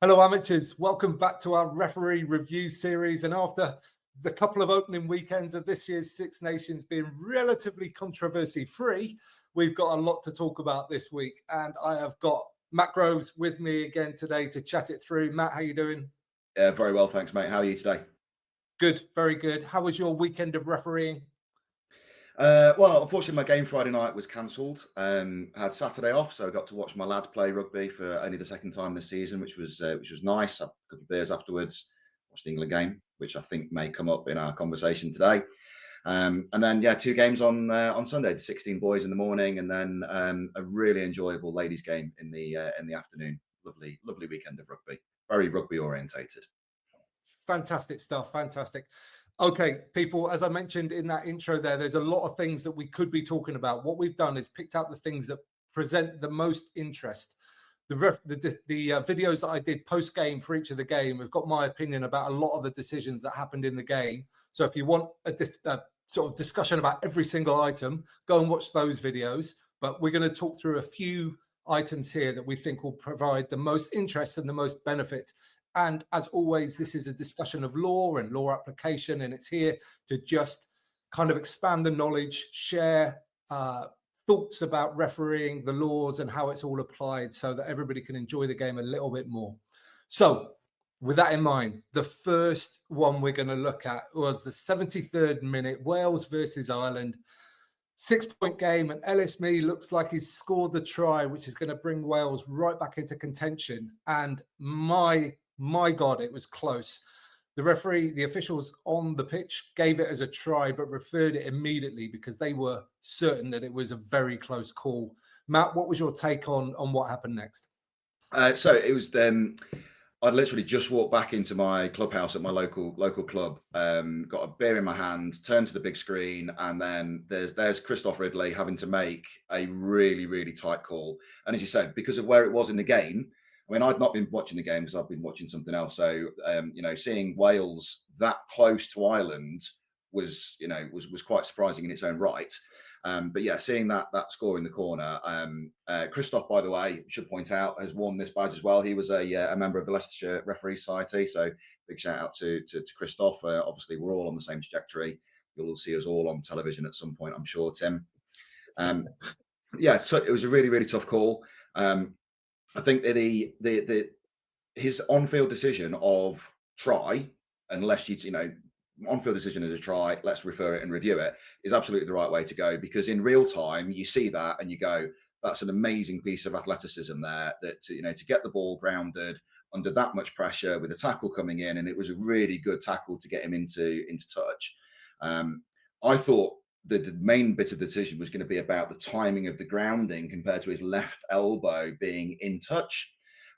Hello, amateurs. Welcome back to our referee review series. And after the couple of opening weekends of this year's Six Nations being relatively controversy-free, we've got a lot to talk about this week. And I have got Matt Groves with me again today to chat it through. Matt, how you doing? Very well, thanks, mate. How are you today? Good, very good. How was your weekend of refereeing? Well, unfortunately, my game Friday night was cancelled. I had Saturday off, so I got to watch my lad play rugby for only the second time this season, which was nice. Had a couple of beers afterwards, watched the England game, which I think may come up in our conversation today. And then, two games on Sunday: the 16 boys in the morning, and then a really enjoyable ladies' game in the afternoon. Lovely, lovely weekend of rugby. Very rugby orientated. Fantastic stuff. Fantastic. Okay, people, as I mentioned in that intro there's a lot of things that we could be talking about. What we've done is picked out the things that present the most interest. The videos that I did post-game for each of the game have got my opinion about a lot of the decisions that happened in the game. So if you want a sort of discussion about every single item, go and watch those videos. But we're going to talk through a few items here that we think will provide the most interest and the most benefit. And as always, this is a discussion of law and law application, and it's here to just kind of expand the knowledge, share thoughts about refereeing, the laws, and how it's all applied so that everybody can enjoy the game a little bit more. So with that in mind, the first one we're going to look at was the 73rd minute, Wales versus Ireland. 6-point game, and Ellis Mee looks like he's scored the try, which is going to bring Wales right back into contention. And my God, it was close. The referee, the officials on the pitch gave it as a try, but referred it immediately because they were certain that it was a very close call. Matt, what was your take on what happened next? So it was I'd literally just walked back into my clubhouse at my local club, got a beer in my hand, turned to the big screen, and then there's Christoph Ridley having to make a really, really tight call. And as you said, because of where it was in the game, I mean, I'd not been watching the game because I've been watching something else. So, seeing Wales that close to Ireland was quite surprising in its own right. But yeah, seeing that score in the corner, Christoph, by the way, should point out, has won this badge as well. He was a member of the Leicestershire Referee Society, so big shout out to Christoph. Obviously, we're all on the same trajectory. You'll see us all on television at some point, I'm sure, Tim. So it was a really, really tough call. I think that his on-field decision of try, unless on-field decision is a try, let's refer it and review it, is absolutely the right way to go, because in real time you see that and you go, that's an amazing piece of athleticism there, that to get the ball grounded under that much pressure with a tackle coming in, and it was a really good tackle to get him into touch. I thought the main bit of the decision was going to be about the timing of the grounding compared to his left elbow being in touch.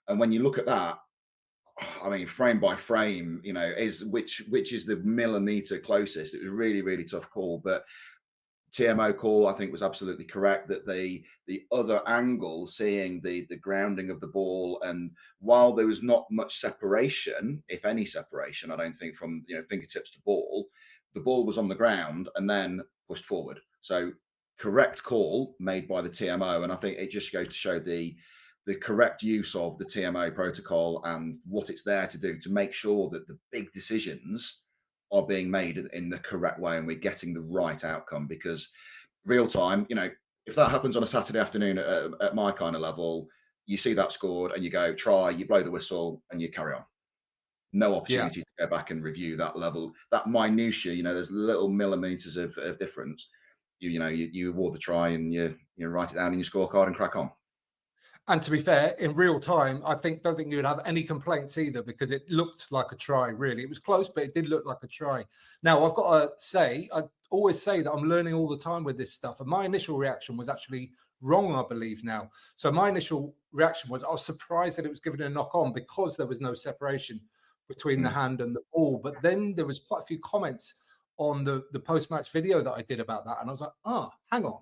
And when you look at that, I mean, frame by frame, is which is the millimeter closest. It was a really, really tough call, but TMO call, I think, was absolutely correct, that the other angle, seeing the grounding of the ball, and while there was not much separation, if any separation, I don't think, from fingertips to ball, the ball was on the ground and then pushed forward. So correct call made by the TMO, and I think it just goes to show the correct use of the TMO protocol and what it's there to do to make sure that the big decisions are being made in the correct way and we're getting the right outcome. Because real time, if that happens on a Saturday afternoon at my kind of level, you see that scored and you go try, you blow the whistle and you carry on. No opportunity to go back and review that level, that minutia. There's little millimeters of difference. You award the try and you write it down in your scorecard and crack on. And to be fair, in real time, don't think you'd have any complaints either, because it looked like a try, really. It was close, but it did look like a try. Now, I've got to say, I always say that I'm learning all the time with this stuff. And my initial reaction was actually wrong, I believe now. So my initial reaction was I was surprised that it was given a knock on because there was no separation between the hand and the ball. But then there was quite a few comments on the post-match video that I did about that. And I was like, hang on.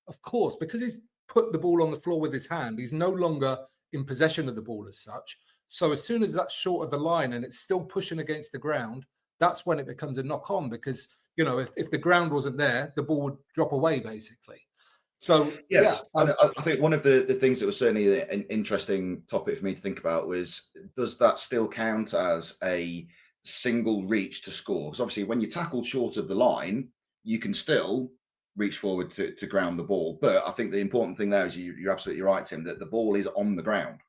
Of course, because he's put the ball on the floor with his hand, he's no longer in possession of the ball as such. So as soon as that's short of the line and it's still pushing against the ground, that's when it becomes a knock on, because if the ground wasn't there, the ball would drop away basically. So yeah, Yes, and I think one of the things that was certainly an interesting topic for me to think about was, does that still count as a single reach to score? Because obviously, when you tackle short of the line, you can still reach forward to ground the ball. But I think the important thing there is you're absolutely right, Tim, that the ball is on the ground.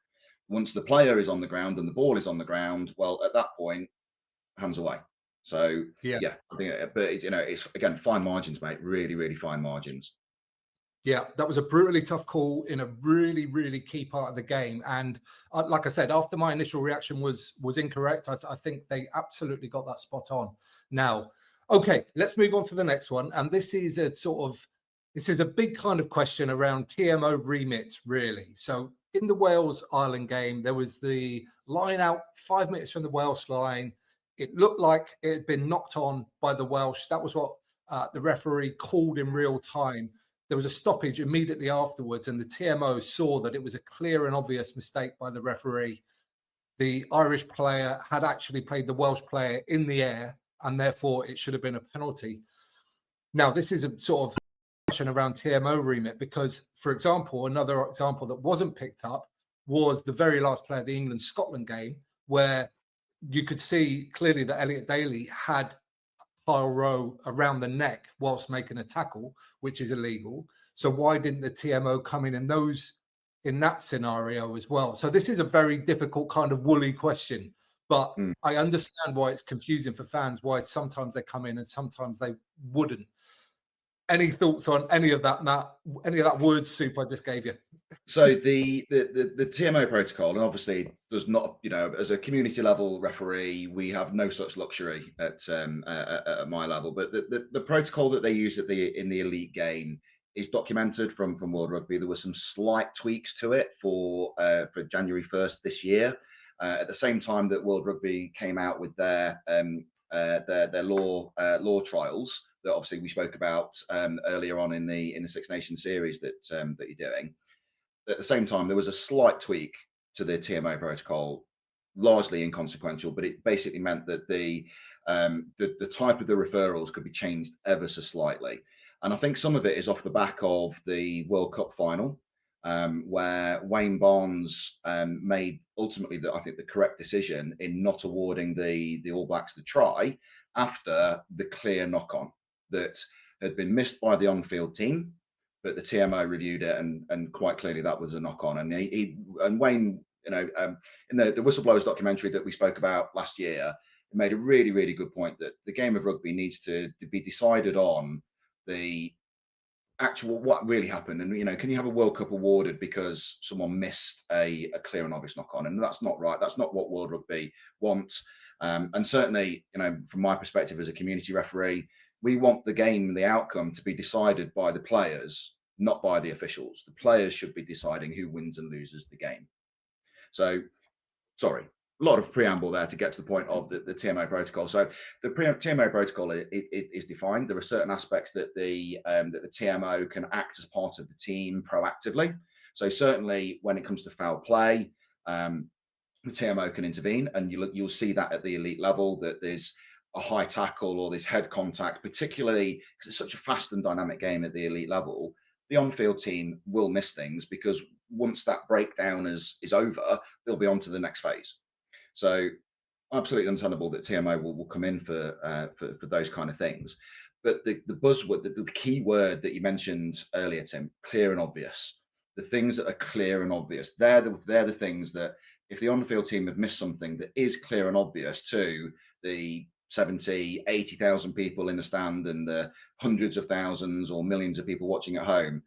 Once the player is on the ground and the ball is on the ground, well, at that point, hands away. So yeah. yeah, I think, but it's again fine margins, mate. Really, really fine margins. Yeah, that was a brutally tough call in a really, really key part of the game. And like I said, after my initial reaction was incorrect, I think they absolutely got that spot on. Now, okay, let's move on to the next one. And this is a big kind of question around TMO remit, really. So in the Wales Ireland game, there was the line out 5 minutes from the Welsh line. It looked like it had been knocked on by the Welsh. That was what the referee called in real time. There was a stoppage immediately afterwards, and the TMO saw that it was a clear and obvious mistake by the referee. The Irish player had actually played the Welsh player in the air, and therefore it should have been a penalty. Now, this is a sort of discussion around TMO remit because, for example, another example that wasn't picked up was the very last play of the England-Scotland game, where you could see clearly that Elliot Daly had Kyle Rowe around the neck whilst making a tackle, which is illegal. So why didn't the TMO come in that scenario as well? So this is a very difficult kind of woolly question, but Mm. I understand why it's confusing for fans, why sometimes they come in and sometimes they wouldn't. Any thoughts on any of that, Matt? Any of that word soup I just gave you? So the TMO protocol, and obviously does not, as a community level referee, we have no such luxury at my level. But the protocol that they use in the elite game is documented from World Rugby. There were some slight tweaks to it for January 1st this year. At the same time that World Rugby came out with their law trials that obviously we spoke about earlier on in the Six Nations series that you're doing. At the same time, there was a slight tweak to the TMO protocol, largely inconsequential, but it basically meant that the type of the referrals could be changed ever so slightly. And I think some of it is off the back of the World Cup final, where Wayne Barnes made ultimately I think the correct decision in not awarding the All Blacks the try after the clear knock-on that had been missed by the on-field team, but the TMO reviewed it and quite clearly that was a knock-on. And and Wayne, in the Whistleblowers documentary that we spoke about last year, it made a really, really good point that the game of rugby needs to be decided on the actual what really happened. And can you have a World Cup awarded because someone missed a clear and obvious knock-on? And that's not right. That's not what World Rugby wants. And certainly, from my perspective as a community referee, we want the game, the outcome to be decided by the players, not by the officials. The players should be deciding who wins and loses the game. So, sorry, a lot of preamble there to get to the point of the TMO protocol. So the TMO protocol is defined. There are certain aspects that the TMO can act as part of the team proactively. So certainly when it comes to foul play, the TMO can intervene, and you'll see that at the elite level that there's a high tackle or this head contact, particularly because it's such a fast and dynamic game at the elite level. The on-field team will miss things because once that breakdown is over, they'll be on to the next phase. So absolutely understandable that TMO will come in for those kind of things. But the buzzword, the key word that you mentioned earlier, Tim, clear and obvious. The things that are clear and obvious, they're the things that if the on-field team have missed something that is clear and obvious to the 70, 80,000 people in the stand and the hundreds of thousands or millions of people watching at home,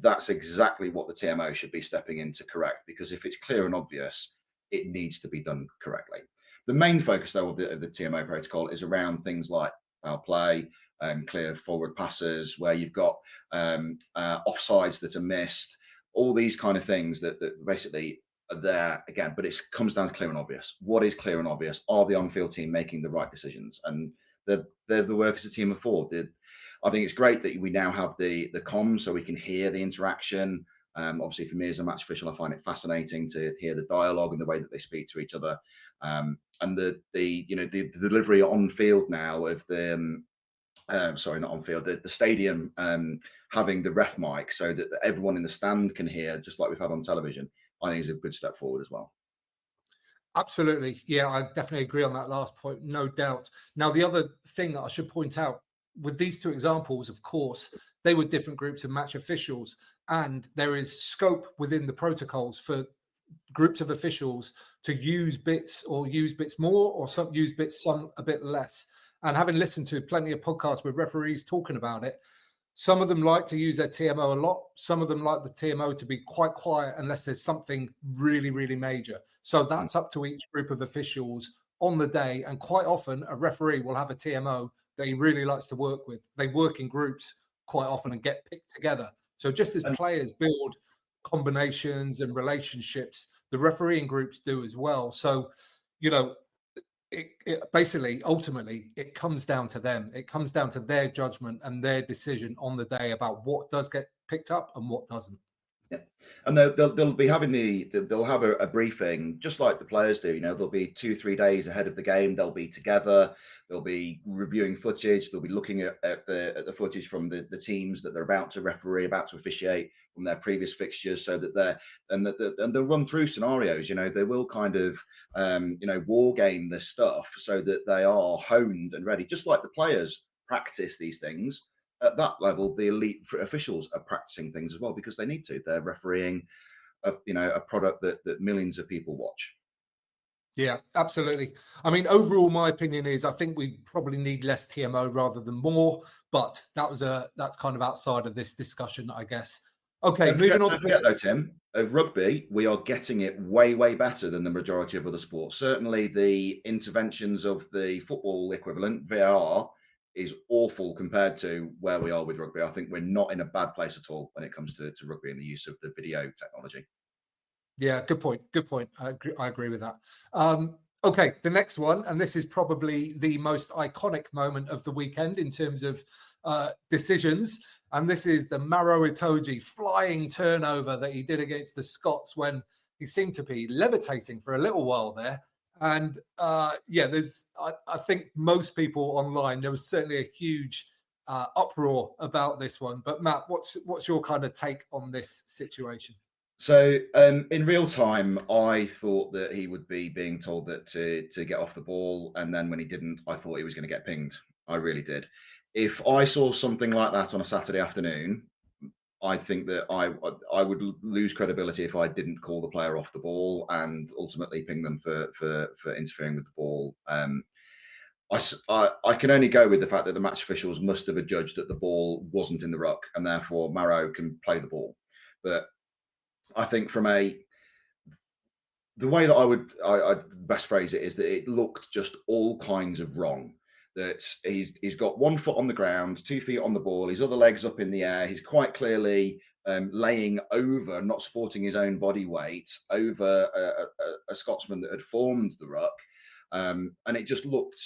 that's exactly what the TMO should be stepping in to correct. Because if it's clear and obvious, it needs to be done correctly. The main focus, though, of the TMO protocol is around things like foul play, clear forward passes, where you've got offsides that are missed, all these kind of things that basically are there again. But it comes down to clear and obvious. What is clear and obvious? Are the on-field team making the right decisions? And they're the work as a team of four. I think it's great that we now have the comms so we can hear the interaction. Obviously, for me as a match official, I find it fascinating to hear the dialogue and the way that they speak to each other. And the delivery on field now of the sorry, not on field, the stadium having the ref mic so that everyone in the stand can hear, just like we've had on television, I think is a good step forward as well. Absolutely. Yeah, I definitely agree on that last point, no doubt. Now, the other thing that I should point out with these two examples, of course, they were different groups of match officials, and there is scope within the protocols for groups of officials to use bits more, or some use bits some a bit less. And having listened to plenty of podcasts with referees talking about it, some of them like to use their TMO a lot. Some of them like the TMO to be quite quiet unless there's something really, really major. So that's up to each group of officials on the day. And quite often a referee will have a TMO that he really likes to work with. They work in groups quite often and get picked together. So just as players build combinations and relationships, the refereeing groups do as well. So, you know, it basically, ultimately, it comes down to them. It comes down to their judgment and their decision on the day about what does get picked up and what doesn't. Yeah, and they'll be having they'll have a briefing just like the players do. You know, they'll be 2-3 days ahead of the game. They'll be together. They'll be reviewing footage. They'll be looking at the footage from the teams that they're about to referee, about to officiate from their previous fixtures, so that and they'll run through scenarios. You know, they will kind of war game this stuff so that they are honed and ready, just like the players practice these things. At that level, the elite officials are practicing things as well because they need to. They're refereeing a product that millions of people watch. Yeah, absolutely. I mean, overall, my opinion is I think we probably need less TMO rather than more, but that's kind of outside of this discussion, I guess. Okay, moving on to the though, Tim, rugby, we are getting it way, way better than the majority of other sports. Certainly the interventions of the football equivalent, VAR, is awful compared to where we are with rugby. I think we're not in a bad place at all when it comes to rugby and the use of the video technology. Yeah, good point. Good point. I agree with that. Okay, the next one, and this is probably the most iconic moment of the weekend in terms of decisions, and this is the Maro Itoje flying turnover that he did against the Scots when he seemed to be levitating for a little while there. And I think most people online, there was certainly a huge uproar about this one. But Matt, what's your kind of take on this situation? So in real time, I thought that he would be being told that to get off the ball, and then when he didn't, I thought he was going to get pinged. I really did. If I saw something like that on a Saturday afternoon, I think that I would lose credibility if I didn't call the player off the ball and ultimately ping them for interfering with the ball. I can only go with the fact that the match officials must have adjudged that the ball wasn't in the ruck, and therefore Maro can play the ball. But I think the way that I best phrase it is that it looked just all kinds of wrong. That he's got 1 foot on the ground, 2 feet on the ball, his other leg's up in the air. He's quite clearly laying over, not supporting his own body weight, over a Scotsman that had formed the ruck. And it just looked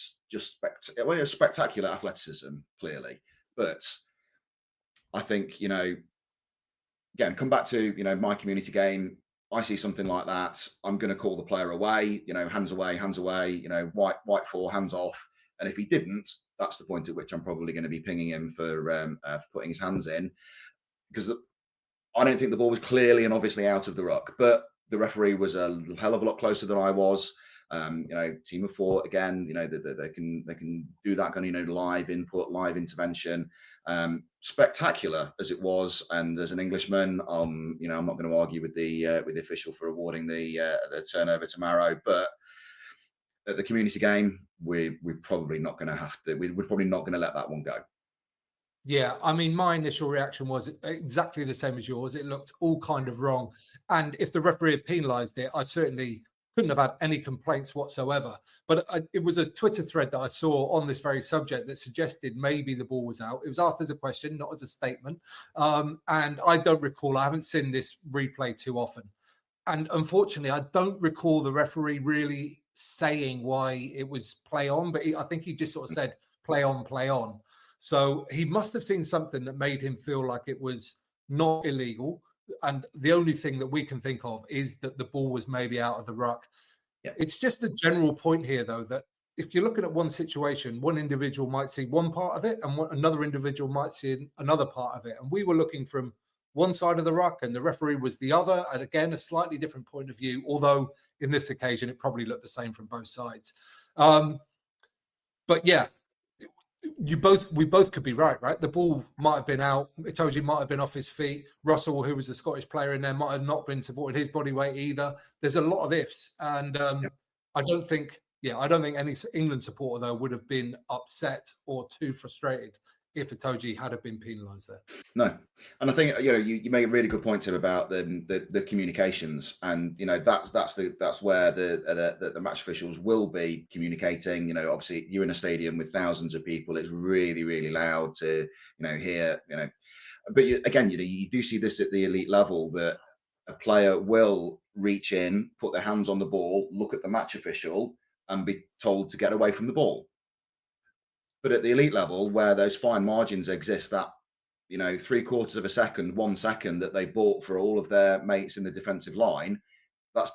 spectacular athleticism, clearly. But I think, again, come back to, my community game. I see something like that, I'm going to call the player away, hands away, white 4, hands off. And if he didn't, that's the point at which I'm probably going to be pinging him for putting his hands in, because I don't think the ball was clearly and obviously out of the ruck, but the referee was a hell of a lot closer than I was. Team of 4 again. They can do that kind of live input, live intervention. Spectacular as it was, and as an Englishman, I'm not going to argue with the official for awarding the turnover to Maro, but at the community game, we're probably not going to have to. We're probably not going to let that one go. Yeah, I mean, my initial reaction was exactly the same as yours. It looked all kind of wrong, and if the referee had penalised it, I certainly couldn't have had any complaints whatsoever. But it was a Twitter thread that I saw on this very subject that suggested maybe the ball was out. It was asked as a question, not as a statement. And I don't recall, I haven't seen this replay too often. And unfortunately, I don't recall the referee really saying why it was play on, but I think he just sort of said play on, play on. So he must have seen something that made him feel like it was not illegal. And the only thing that we can think of is that the ball was maybe out of the ruck. Yeah. It's just a general point here, though, that if you're looking at one situation, one individual might see one part of it and another individual might see another part of it. And we were looking from one side of the ruck and the referee was the other. And again, a slightly different point of view, although in this occasion, it probably looked the same from both sides. But yeah, we both could be right? The ball might have been out. Itoje might have been off his feet. Russell, who was a Scottish player in there, might have not been supported his body weight either. There's a lot of ifs. And I don't think any England supporter, though, would have been upset or too frustrated if Itoje had have been penalised there. No, and I think you make a really good point here about the communications, and that's where the match officials will be communicating. Obviously you're in a stadium with thousands of people; it's really, really loud to hear. But again, you do see this at the elite level that a player will reach in, put their hands on the ball, look at the match official, and be told to get away from the ball. But at the elite level, where those fine margins exist, that 3/4 of a second, 1 second that they bought for all of their mates in the defensive line, that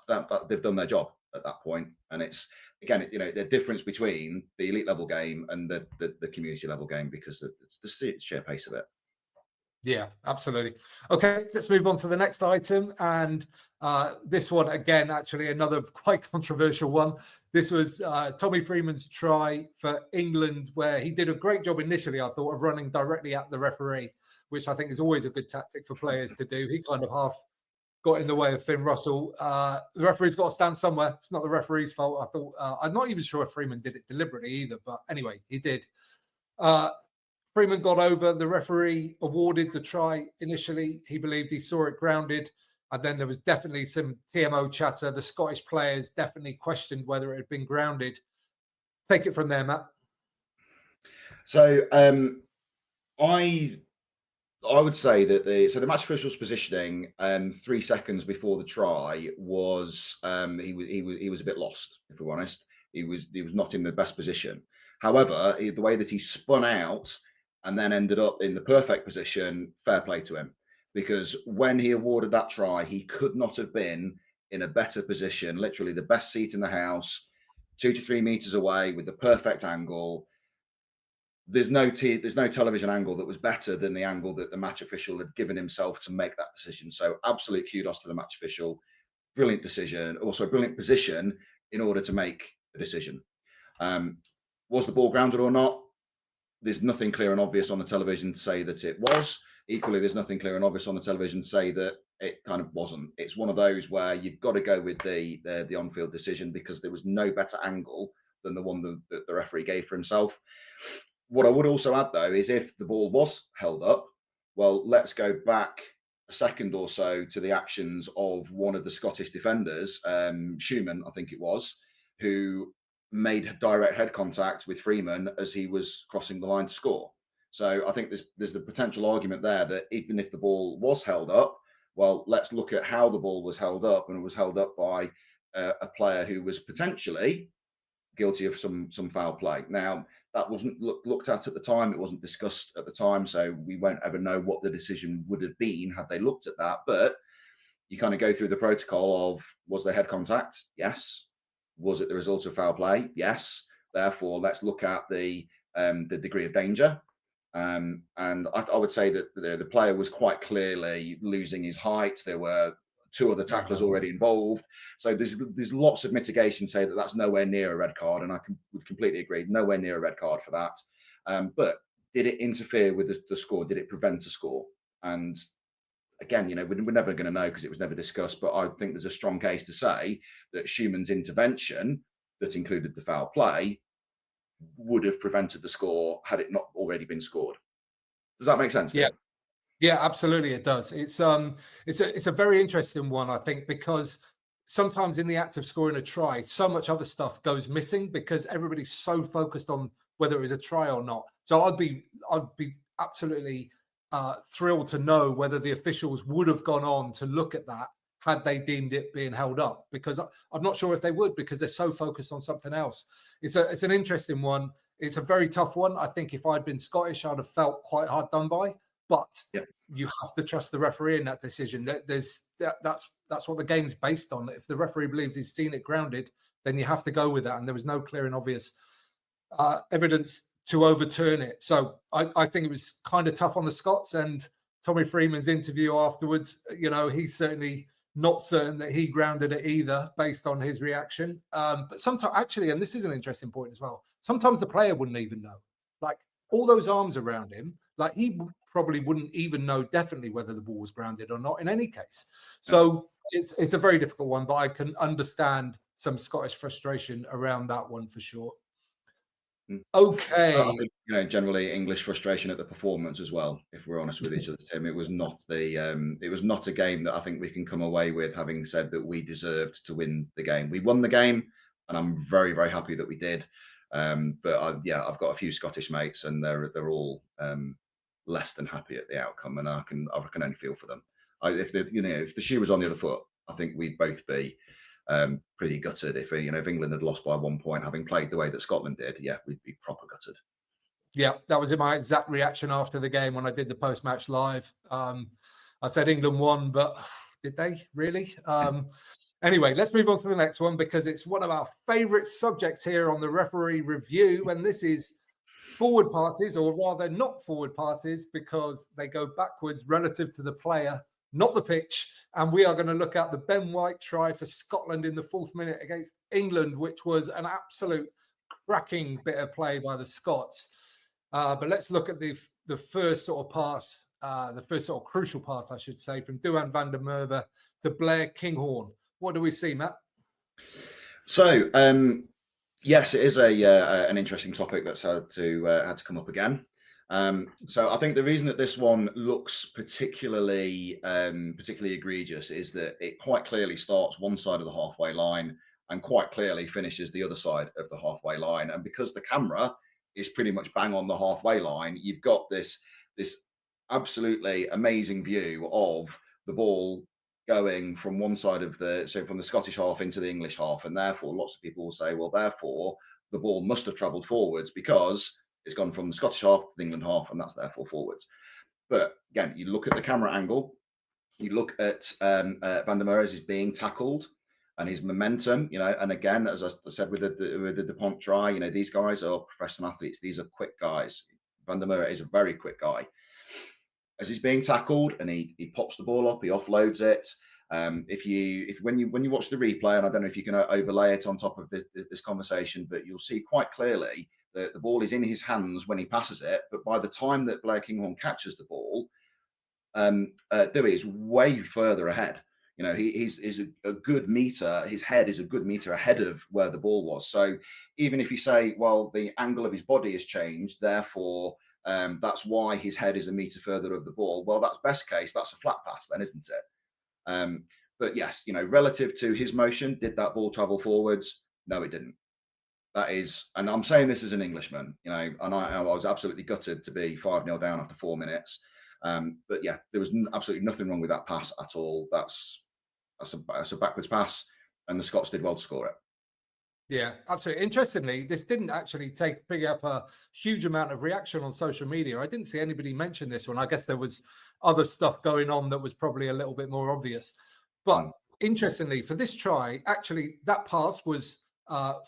they've done their job at that point. And it's again, the difference between the elite level game and the community level game, because it's the sheer pace of it. Yeah, absolutely. Okay, let's move on to the next item. And this one, again, actually another quite controversial one. This was Tommy Freeman's try for England, where he did a great job initially, I thought, of running directly at the referee, which I think is always a good tactic for players to do. He kind of half got in the way of Finn Russell. The referee's got to stand somewhere. It's not the referee's fault. I thought, I'm not even sure if Freeman did it deliberately either, but anyway, he did. Freeman got over. The referee awarded the try initially. He believed he saw it grounded. And then there was definitely some TMO chatter. The Scottish players definitely questioned whether it had been grounded. Take it from there, Matt. So I would say that the match official's positioning 3 seconds before the try was he was a bit lost, if we're honest. He was not in the best position. However, the way that he spun out and then ended up in the perfect position, fair play to him. Because when he awarded that try, he could not have been in a better position, literally the best seat in the house, 2 to 3 meters away with the perfect angle. There's no television angle that was better than the angle that the match official had given himself to make that decision. So absolute kudos to the match official. Brilliant decision, also a brilliant position in order to make a decision. Was the ball grounded or not? There's nothing clear and obvious on the television to say that it was. Equally, there's nothing clear and obvious on the television to say that it kind of wasn't. It's one of those where you've got to go with the on-field decision, because there was no better angle than the one that the referee gave for himself. What I would also add, though, is if the ball was held up, well, let's go back a second or so to the actions of one of the Scottish defenders, Schumann, I think it was, who made direct head contact with Freeman as he was crossing the line to score. So I think there's the potential argument there that even if the ball was held up, well, let's look at how the ball was held up, and it was held up by a player who was potentially guilty of some foul play. Now, that wasn't looked at the time. It wasn't discussed at the time, so we won't ever know what the decision would have been had they looked at that. But you kind of go through the protocol of, was there head contact? Yes. Was it the result of foul play? Yes. Therefore, let's look at the degree of danger. And I would say that the player was quite clearly losing his height. There were 2 other tacklers already involved. So there's lots of mitigation to say that that's nowhere near a red card, and I would completely agree, nowhere near a red card for that. But did it interfere with the score? Did it prevent a score? And again, we're never going to know because it was never discussed, but I think there's a strong case to say that Schumann's intervention that included the foul play would have prevented the score had it not already been scored. Does that make sense? Yeah. Yeah, absolutely, it does. It's a very interesting one, I think, because sometimes in the act of scoring a try, so much other stuff goes missing because everybody's so focused on whether it was a try or not. So I'd be absolutely thrilled to know whether the officials would have gone on to look at that had they deemed it being held up, because I'm not sure if they would, because they're so focused on something else. It's an interesting one. It's a very tough one. I think if I'd been Scottish, I'd have felt quite hard done by. But you have to trust the referee in that decision. That's what the game's based on. If the referee believes he's seen it grounded, then you have to go with that. And there was no clear and obvious evidence to overturn it. So I think it was kind of tough on the Scots. And Tommy Freeman's interview afterwards, he's certainly not certain that he grounded it either based on his reaction. But sometimes, actually, and this is an interesting point as well, sometimes the player wouldn't even know. Like, all those arms around him, like, he probably wouldn't even know definitely whether the ball was grounded or not in any case. So it's a very difficult one, but I can understand some Scottish frustration around that one for sure. Okay. I think, generally English frustration at the performance as well. If we're honest with each other, Tim, it was not a game that I think we can come away with having said that we deserved to win the game. We won the game, and I'm very, very happy that we did. But I've got a few Scottish mates, and they're all less than happy at the outcome, and I can only feel for them. If the shoe was on the other foot, I think we'd both be pretty gutted. If England had lost by 1 point, having played the way that Scotland did, we'd be proper gutted. Yeah, that was my exact reaction after the game when I did the post-match live. I said England won, but did they really? Anyway, let's move on to the next one, because it's one of our favourite subjects here on the referee review, and this is forward passes, or rather not forward passes, because they go backwards relative to the player, not the pitch. And we are going to look at the Ben White try for Scotland in the 4th minute against England, which was an absolute cracking bit of play by the Scots. But let's look at the first sort of pass, the first sort of crucial pass, I should say, from Duhan van der Merwe to Blair Kinghorn. What do we see, Matt? So, yes, it is an interesting topic that's had to come up again. So I think the reason that this one looks particularly egregious is that it quite clearly starts one side of the halfway line and quite clearly finishes the other side of the halfway line. And because the camera is pretty much bang on the halfway line, you've got this absolutely amazing view of the ball going from one side of from the Scottish half into the English half, and therefore lots of people will say, well, therefore the ball must have travelled forwards because it's gone from the Scottish half to the England half, and that's therefore forwards. But again, you look at the camera angle, you look at Van der Merwe as he's being tackled and his momentum, and again, as I said with the DuPont try, these guys are professional athletes. These are quick guys. Van der Merwe is a very quick guy. As he's being tackled and he pops the ball up, he offloads it. When you watch the replay, and I don't know if you can overlay it on top of this conversation, but you'll see quite clearly that the ball is in his hands when he passes it. But by the time that Blair Kinghorn catches the ball, Dewey is way further ahead. He's a good meter. His head is a good meter ahead of where the ball was. So even if you say, well, the angle of his body has changed, therefore that's why his head is a meter further of the ball. Well, that's best case. That's a flat pass, then, isn't it? But yes, relative to his motion, did that ball travel forwards? No, it didn't. That is, and I'm saying this as an Englishman, and I was absolutely gutted to be 5-0 down after 4 minutes. But yeah, there was absolutely nothing wrong with that pass at all. That's a backwards pass, and the Scots did well to score it. Yeah, absolutely. Interestingly, this didn't actually pick up a huge amount of reaction on social media. I didn't see anybody mention this one. I guess there was other stuff going on that was probably a little bit more obvious. But interestingly, for this try, actually, that pass was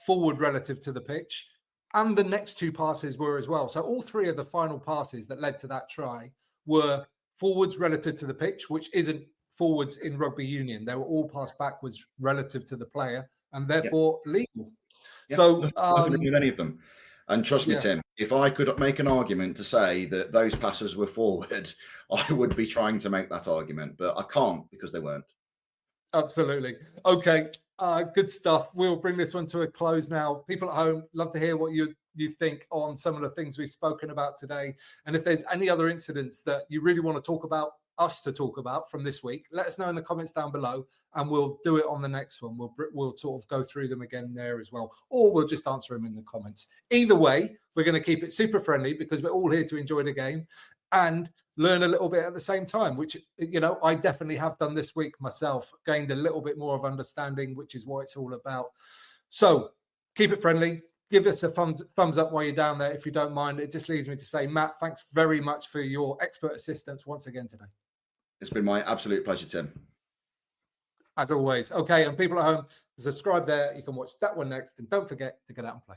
forward relative to the pitch, and the next 2 passes were as well. So all 3 of the final passes that led to that try were forwards relative to the pitch, which isn't forwards in rugby union. They were all passed backwards relative to the player, and therefore legal. Yeah, so nothing wrong with any of them. And trust me, Tim, if I could make an argument to say that those passes were forward, I would be trying to make that argument, but I can't because they weren't. Absolutely. Okay, good stuff. We'll bring this one to a close now. People at home, love to hear what you think on some of the things we've spoken about today. And if there's any other incidents that you really want to talk about, us to talk about from this week, let us know in the comments down below, and we'll do it on the next one. We'll sort of go through them again there as well, or we'll just answer them in the comments. Either way, we're going to keep it super friendly because we're all here to enjoy the game and learn a little bit at the same time, which, I definitely have done this week myself, gained a little bit more of understanding, which is what it's all about. So keep it friendly. Give us a thumbs up while you're down there, if you don't mind. It just leaves me to say, Matt, thanks very much for your expert assistance once again today. It's been my absolute pleasure, Tim. as always. Okay, and people at home, subscribe there. You can watch that one next, and don't forget to get out and play.